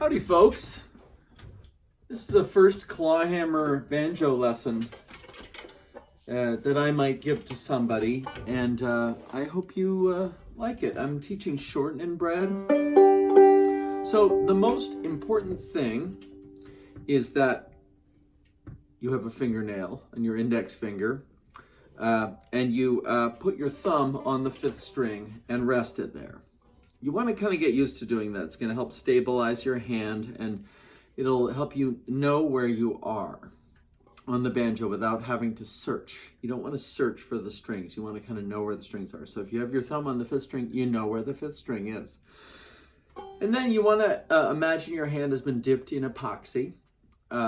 Howdy, folks. This is the first Clawhammer banjo lesson that I might give to somebody, and I hope you like it. I'm teaching Shortnin bread. So the most important thing is that you have a fingernail and your index finger, and you put your thumb on the 5th string and rest it there. You want to kind of get used to doing that. It's going to help stabilize your hand, and it'll help you know where you are on the banjo without having to search. You don't want to search for the strings. You want to kind of know where the strings are. So if you have your thumb on the 5th string, you know where the 5th string is. And then you want to imagine your hand has been dipped in epoxy,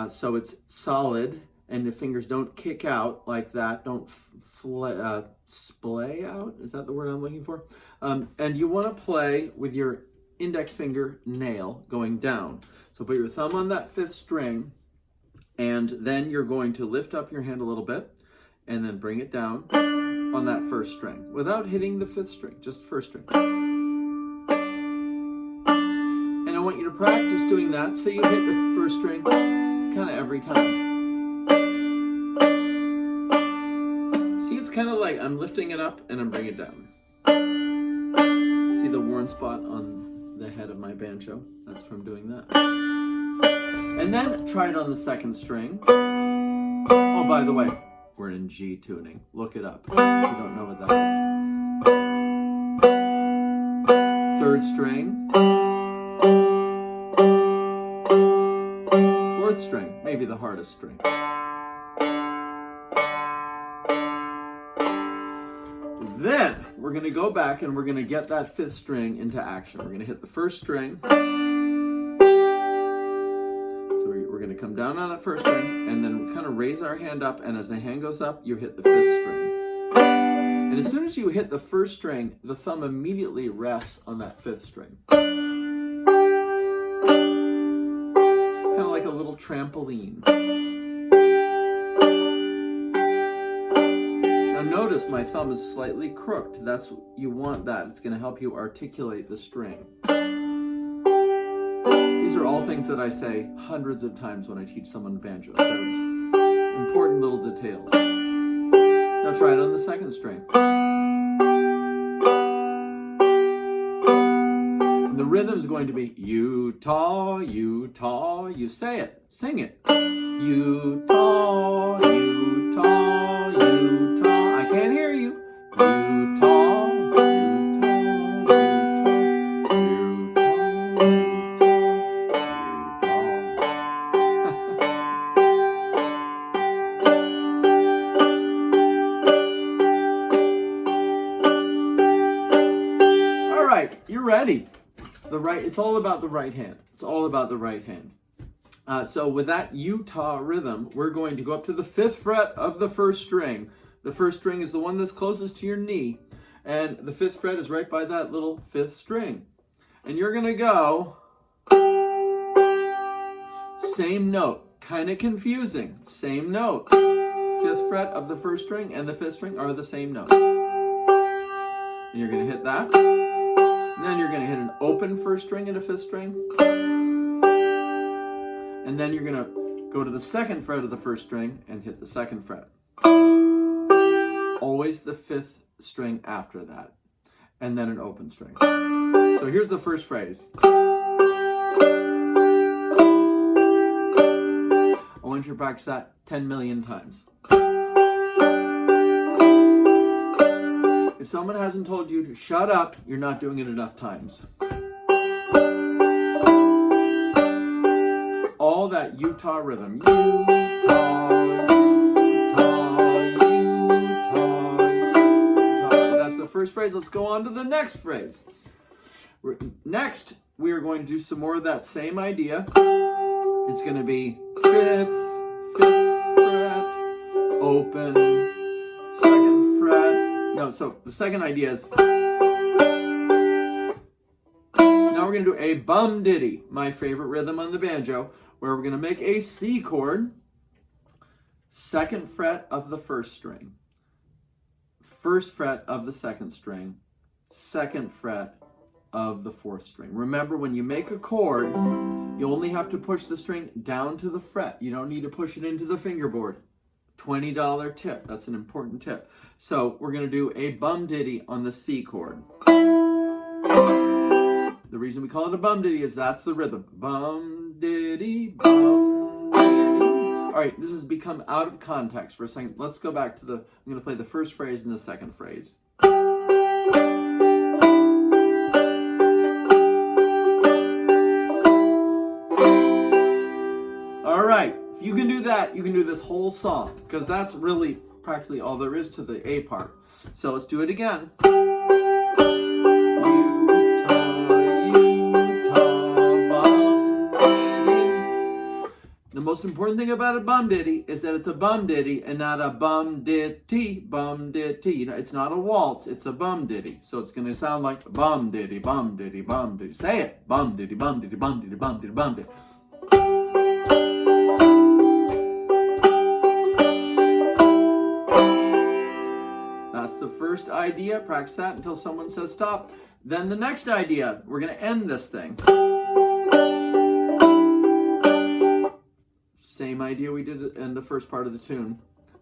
so it's solid and the fingers don't kick out like that, don't splay out. Is that the word I'm looking for? And you want to play with your index finger nail going down. So put your thumb on that 5th string, and then you're going to lift up your hand a little bit and then bring it down on that 1st string without hitting the 5th string, just 1st string. And I want you to practice doing that so you hit the 1st string kind of every time. See, it's kind of like I'm lifting it up and I'm bringing it down. See the worn spot on the head of my banjo? That's from doing that. And then try it on the 2nd string. Oh, by the way, we're in G tuning. Look it up if you don't know what that is. 3rd string. 4th string, maybe the hardest string. Then we're going to go back and we're going to get that 5th string into action. We're going to hit the 1st string. So we're going to come down on that 1st string and then kind of raise our hand up, and as the hand goes up, you hit the 5th string. And as soon as you hit the 1st string, the thumb immediately rests on that 5th string. Kind of like a little trampoline. Now notice my thumb is slightly crooked. You want that. It's going to help you articulate the string. These are all things that I say hundreds of times when I teach someone banjo. So it's important little details. Now try it on the 2nd string. And the rhythm is going to be Utah, Utah. You say it. Sing it. Utah, Utah, Utah. I can't hear you. Utah, Utah, Utah. All right, you're ready. It's all about the right hand. It's all about the right hand. So with that Utah rhythm, we're going to go up to the 5th fret of the 1st string. The 1st string is the one that's closest to your knee, and the 5th fret is right by that little 5th string. And you're going to go same note, kind of confusing, same note. 5th fret of the 1st string and the 5th string are the same note. And you're going to hit that. And then you're going to hit an open 1st string and a 5th string. And then you're going to go to the 2nd fret of the 1st string and hit the 2nd fret. Always the 5th string after that. And then an open string. So here's the first phrase. I want you to practice that 10 million times. If someone hasn't told you to shut up, you're not doing it enough times. All that Utah rhythm. Utah, Utah, Utah, Utah. That's the first phrase. Let's go on to the next phrase. Next, we are going to do some more of that same idea. It's going to be 5th fret, open, 2nd fret. No, so the second idea is, now we're going to do a bum ditty, my favorite rhythm on the banjo, where we're going to make a C chord, 2nd fret of the 1st string, 1st fret of the 2nd string, 2nd fret of the 4th string. Remember, when you make a chord, You only have to push the string down to the fret. You don't need to push it into the fingerboard. $20 tip. That's an important tip. So we're going to do a bum ditty on the C chord. The reason we call it a bum ditty is that's the rhythm. Bum ditty, bum ditty. All right, this has become out of context for a second. Let's go back to I'm going to play the first phrase and the second phrase. All right, if you can do that, you can do this whole song, because that's really practically all there is to the A part. So let's do it again. The most important thing about a bum ditty is that it's a bum ditty and not a bum ditty, bum ditty. You know, it's not a waltz, it's a bum ditty. So it's going to sound like bum ditty, bum ditty, bum ditty. Say it. Bum ditty, bum ditty, bum ditty, bum ditty, bum ditty. That's the first idea. Practice that until someone says stop. Then the next idea, we're going to end this thing. Same idea we did in the first part of the tune.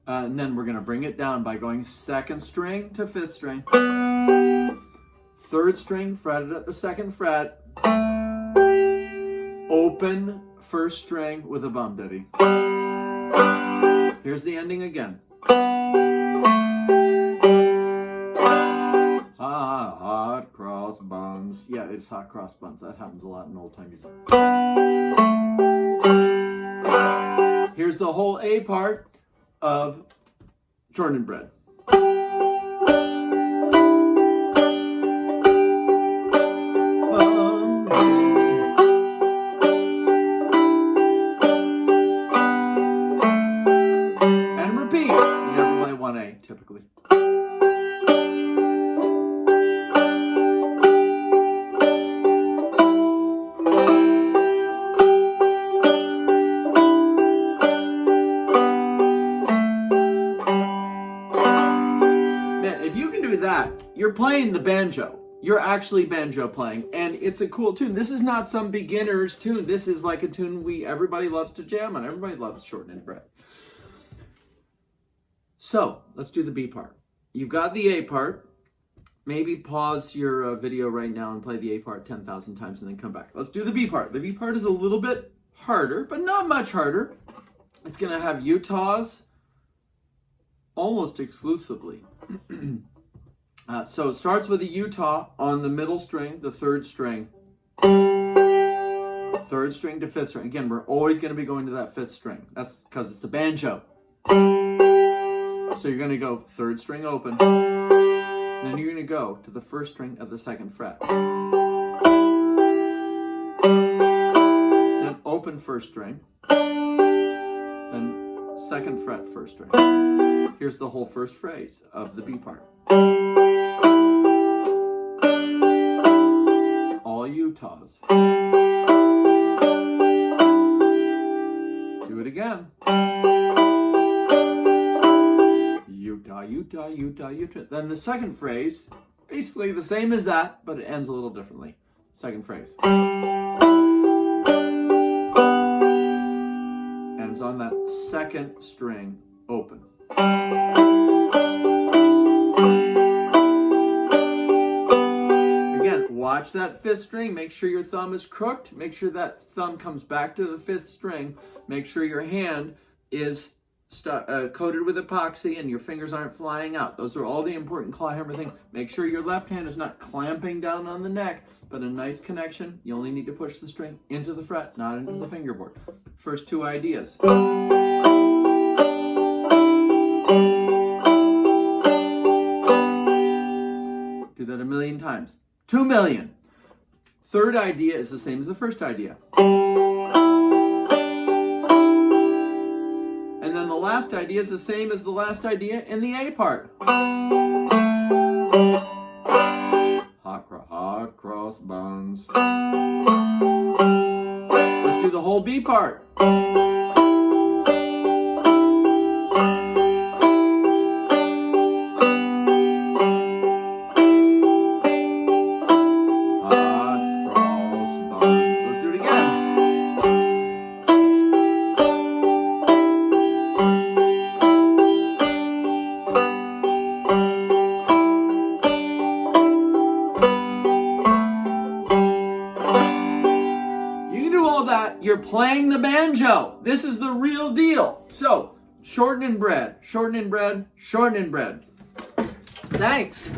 And then we're going to bring it down by going second string to fifth string. Third string fretted at the second fret. Open first string with a bum ditty. Here's the ending again. Hot cross buns. Yeah, it's hot cross buns. That happens a lot in old time music. Here's the whole A part of Shortnin bread. And repeat. You never play 1A typically. That you're playing the banjo. You're actually banjo playing, and it's a cool tune. This is not some beginner's tune. This is like a tune everybody loves to jam on. Everybody loves Shortnin bread. So let's do the B part. You've got the A part. Maybe pause your video right now and play the A part 10,000 times and then come back. Let's do the B part. The B part is a little bit harder, but not much harder. It's going to have Utahs almost exclusively. So it starts with a Utah on the middle string, the third string. Third string to fifth string. Again, we're always going to be going to that fifth string. That's because it's a banjo. So you're going to go third string open. Then you're going to go to the first string of the second fret. Then open first string. Then second fret first string. Here's the whole first phrase of the B part. All Utahs. Do it again. Utah, Utah, Utah, Utah. Then the second phrase, basically the same as that, but it ends a little differently. Second phrase. Ends on that second string open. Again, watch that fifth string. Make sure your thumb is crooked. Make sure that thumb comes back to the fifth string. Make sure your hand is coated with epoxy and your fingers aren't flying out. Those are all the important clawhammer things. Make sure your left hand is not clamping down on the neck, but a nice connection. You only need to push the string into the fret, not into the fingerboard. First two ideas. Do that 1,000,000 times. 2,000,000. Third idea is the same as the first idea. And then the last idea is the same as the last idea in the A part. Hot cross buns. Let's do the whole B part. that you're playing the banjo. This is the real deal. So, shortening bread, shortening bread, shortening bread. Thanks.